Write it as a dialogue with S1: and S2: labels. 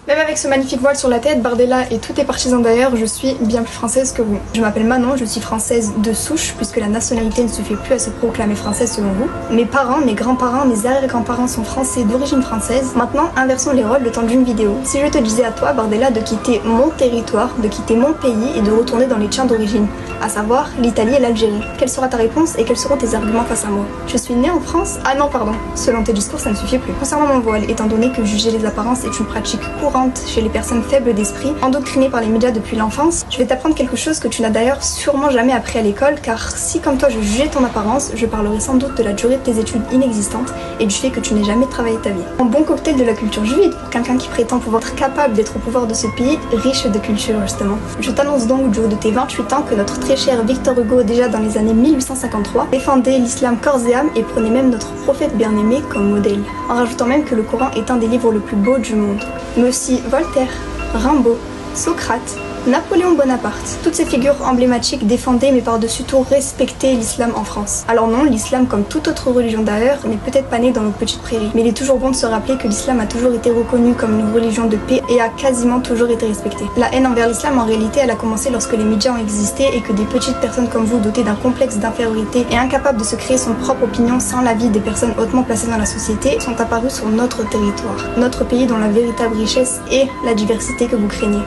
S1: Même avec ce magnifique voile sur la tête, Bardella et tous tes partisans d'ailleurs, je suis bien plus française que vous. Je m'appelle Manon, je suis française de souche puisque la nationalité ne suffit plus à se proclamer française selon vous. Mes parents, mes grands-parents, mes arrière-grands-parents sont français d'origine française. Maintenant, inversons les rôles le temps d'une vidéo. Si je te disais à toi, Bardella, de quitter mon territoire, de quitter mon pays et de retourner dans les tiens d'origine, à savoir l'Italie et l'Algérie, quelle sera ta réponse et quels seront tes arguments face à moi? Je suis née en France? Ah non, pardon. Selon tes discours, ça ne suffit plus. Concernant mon voile, étant donné que juger les apparences est une pratique courante chez les personnes faibles d'esprit, endoctrinées par les médias depuis l'enfance, je vais t'apprendre quelque chose que tu n'as d'ailleurs sûrement jamais appris à l'école, car si comme toi je jugeais ton apparence, je parlerai sans doute de la durée de tes études inexistantes et du fait que tu n'aies jamais travaillé ta vie. Un bon cocktail de la culture juive pour quelqu'un qui prétend pouvoir être capable d'être au pouvoir de ce pays, riche de culture justement. Je t'annonce donc du haut de tes 28 ans que notre très cher Victor Hugo, déjà dans les années 1853, défendait l'islam corps et âme et prenait même notre prophète bien-aimé comme modèle, en rajoutant même que le Coran est un des livres le plus beaux du monde. Mais aussi Voltaire, Rimbaud, Socrate, Napoléon Bonaparte. Toutes ces figures emblématiques défendaient mais par-dessus tout respectaient l'islam en France. Alors non, l'islam comme toute autre religion d'ailleurs n'est peut-être pas né dans nos petites prairies, mais il est toujours bon de se rappeler que l'islam a toujours été reconnu comme une religion de paix et a quasiment toujours été respecté. La haine envers l'islam en réalité elle a commencé lorsque les médias ont existé et que des petites personnes comme vous dotées d'un complexe d'infériorité et incapables de se créer son propre opinion sans l'avis des personnes hautement placées dans la société sont apparues sur notre territoire. Notre pays dont la véritable richesse est la diversité que vous craignez.